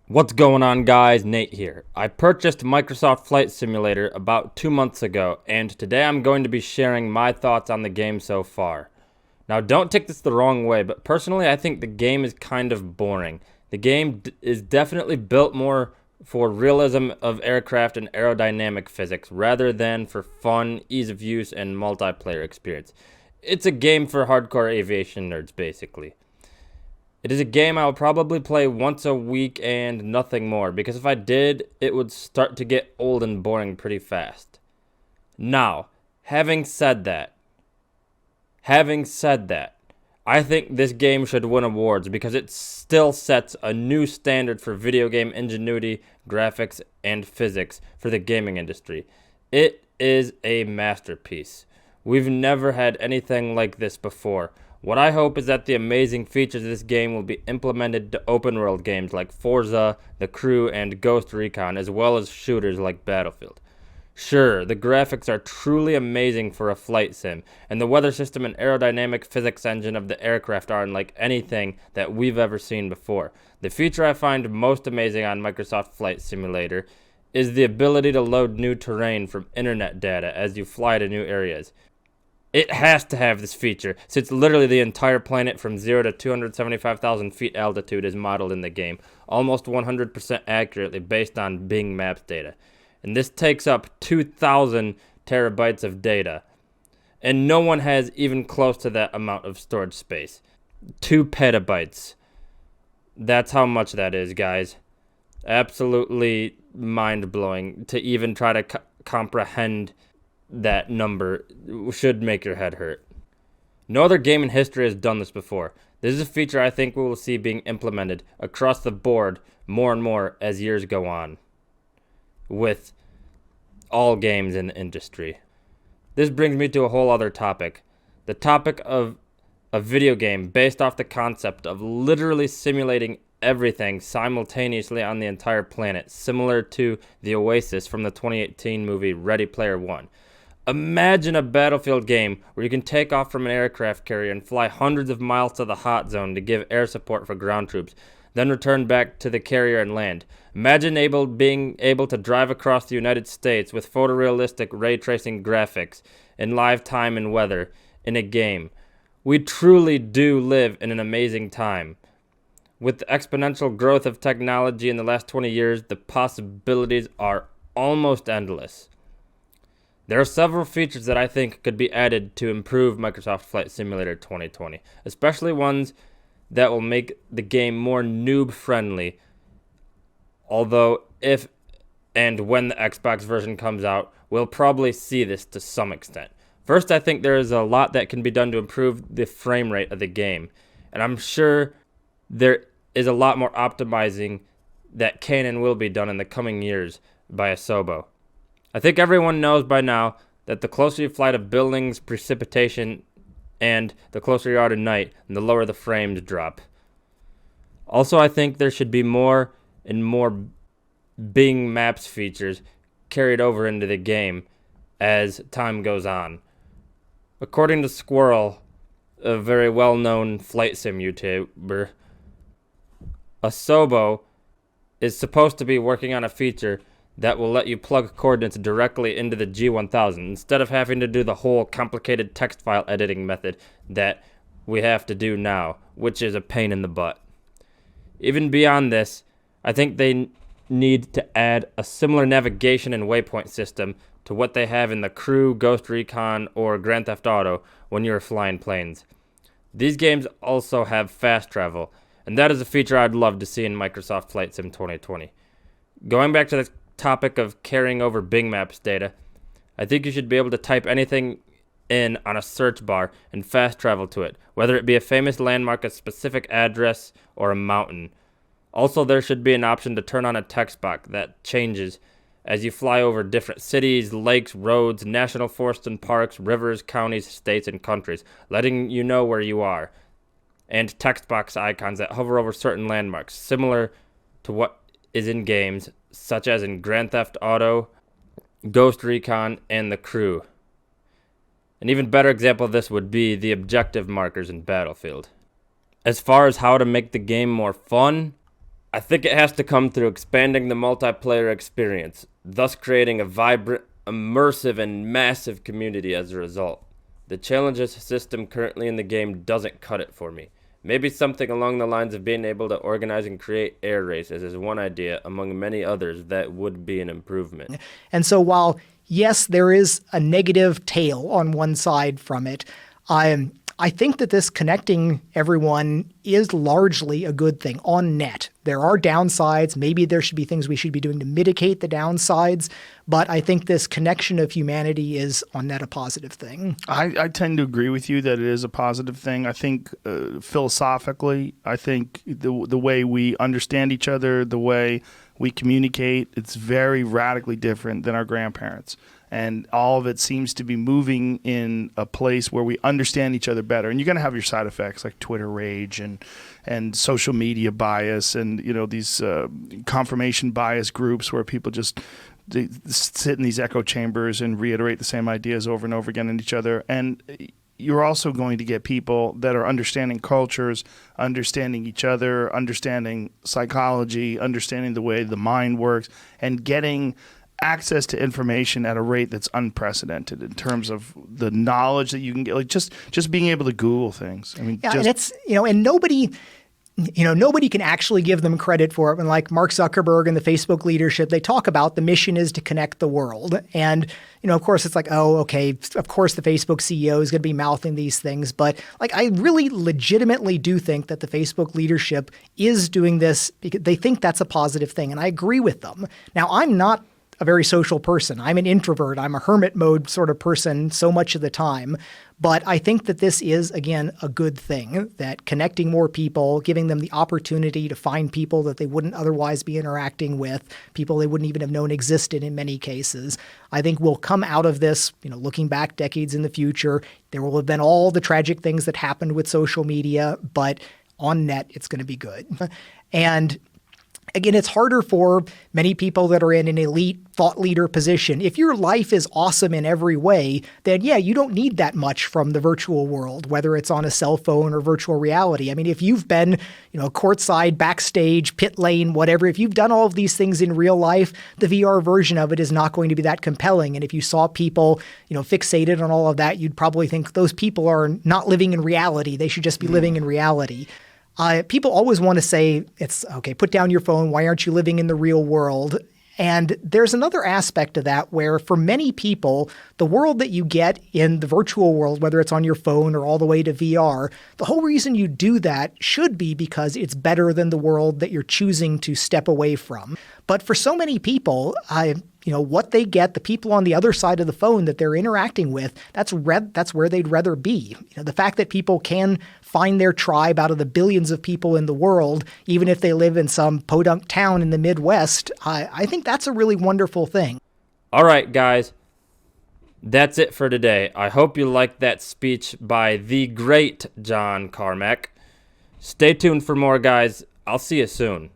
What's going on, guys? Nate here. I purchased Microsoft Flight Simulator about 2 months ago, and today I'm going to be sharing my thoughts on the game so far. Now, don't take this the wrong way, but personally I think the game is kind of boring. The game is definitely built more for realism of aircraft and aerodynamic physics rather than for fun, ease of use, and multiplayer experience. It's a game for hardcore aviation nerds, basically. It is a game I'll probably play once a week and nothing more, because if I did, it would start to get old and boring pretty fast. Now, having said that, I think this game should win awards because it still sets a new standard for video game ingenuity, graphics, and physics for the gaming industry. It is a masterpiece. We've never had anything like this before. What I hope is that the amazing features of this game will be implemented to open world games like Forza, The Crew, and Ghost Recon, as well as shooters like Battlefield. Sure, the graphics are truly amazing for a flight sim, and the weather system and aerodynamic physics engine of the aircraft are unlike anything that we've ever seen before. The feature I find most amazing on Microsoft Flight Simulator is the ability to load new terrain from internet data as you fly to new areas. It has to have this feature, since literally the entire planet from 0 to 275,000 feet altitude is modeled in the game, almost 100% accurately based on Bing Maps data. And this takes up 2,000 terabytes of data. And no one has even close to that amount of storage space. 2 petabytes. That's how much that is, guys. Absolutely mind-blowing to even try to comprehend that number. Should make your head hurt. No other game in history has done this before. This is a feature I think we will see being implemented across the board more and more as years go on with all games in the industry. This brings me to a whole other topic. The topic of a video game based off the concept of literally simulating everything simultaneously on the entire planet, similar to the Oasis from the 2018 movie Ready Player One. Imagine a Battlefield game where you can take off from an aircraft carrier and fly hundreds of miles to the hot zone to give air support for ground troops, then return back to the carrier and land. Imagine being able to drive across the United States with photorealistic ray tracing graphics in live time and weather in a game. We truly do live in an amazing time. With the exponential growth of technology in the last 20 years, the possibilities are almost endless. There are several features that I think could be added to improve Microsoft Flight Simulator 2020, especially ones that will make the game more noob-friendly, although if and when the Xbox version comes out, we'll probably see this to some extent. First, I think there is a lot that can be done to improve the frame rate of the game, and I'm sure there is a lot more optimizing that can and will be done in the coming years by Asobo. I think everyone knows by now that the closer you fly to buildings, precipitation, and the closer you are to night, and the lower the frames drop. Also, I think there should be more and more Bing Maps features carried over into the game as time goes on. According to Squirrel, a very well-known flight sim YouTuber, Asobo is supposed to be working on a feature that will let you plug coordinates directly into the G1000 instead of having to do the whole complicated text file editing method that we have to do now, which is a pain in the butt. Even beyond this, I think they need to add a similar navigation and waypoint system to what they have in The Crew, Ghost Recon, or Grand Theft Auto when you're flying planes. These games also have fast travel, and that is a feature I'd love to see in Microsoft Flight Sim 2020. Going back to the topic of carrying over Bing Maps data, I think you should be able to type anything in on a search bar and fast travel to it, whether it be a famous landmark, a specific address, or a mountain. Also, there should be an option to turn on a text box that changes as you fly over different cities, lakes, roads, national forests and parks, rivers, counties, states, and countries, letting you know where you are, and text box icons that hover over certain landmarks, similar to what is in games such as in Grand Theft Auto, Ghost Recon, and The Crew. An even better example of this would be the objective markers in Battlefield. As far as how to make the game more fun, I think it has to come through expanding the multiplayer experience, thus creating a vibrant, immersive, and massive community as a result. The challenges system currently in the game doesn't cut it for me. Maybe something along the lines of being able to organize and create air races is one idea among many others that would be an improvement. And so while, yes, there is a negative tail on one side from it, I think that this connecting everyone is largely a good thing on net. There are downsides. Maybe there should be things we should be doing to mitigate the downsides. But I think this connection of humanity is on net a positive thing. I tend to agree with you that it is a positive thing. I think philosophically, I think the way we understand each other, the way we communicate, it's very radically different than our grandparents. And all of it seems to be moving in a place where we understand each other better. And you're going to have your side effects like Twitter rage and social media bias and, you know, these confirmation bias groups where people just they sit in these echo chambers and reiterate the same ideas over and over again in each other. And you're also going to get people that are understanding cultures, understanding each other, understanding psychology, understanding the way the mind works, and getting access to information at a rate that's unprecedented in terms of the knowledge that you can get, like just being able to Google things. I mean, yeah, and it's, and nobody can actually give them credit for it. When like Mark Zuckerberg and the Facebook leadership, they talk about the mission is to connect the world. And, of course it's like, oh, okay, of course the Facebook CEO is going to be mouthing these things. But like, I really legitimately do think that the Facebook leadership is doing this because they think that's a positive thing. And I agree with them. Now, I'm not a very social person. I'm an introvert. I'm a hermit mode sort of person so much of the time. But I think that this is, again, a good thing, that connecting more people, giving them the opportunity to find people that they wouldn't otherwise be interacting with, people they wouldn't even have known existed in many cases. I think we'll come out of this, looking back decades in the future. There will have been all the tragic things that happened with social media, but on net, it's going to be good. And again, it's harder for many people that are in an elite thought leader position. If your life is awesome in every way, then yeah, you don't need that much from the virtual world, whether it's on a cell phone or virtual reality. I mean, if you've been, courtside, backstage, pit lane, whatever, if you've done all of these things in real life, the VR version of it is not going to be that compelling. And if you saw people, fixated on all of that, you'd probably think those people are not living in reality. They should just be living in reality. People always want to say, it's okay, put down your phone. Why aren't you living in the real world? And there's another aspect of that where for many people, the world that you get in the virtual world, whether it's on your phone or all the way to VR, the whole reason you do that should be because it's better than the world that you're choosing to step away from. But for so many people, what they get, the people on the other side of the phone that they're interacting with, that's where they'd rather be. The fact that people can find their tribe out of the billions of people in the world, even if they live in some podunk town in the Midwest, I think that's a really wonderful thing. All right, guys. That's it for today. I hope you liked that speech by the great John Carmack. Stay tuned for more, guys. I'll see you soon.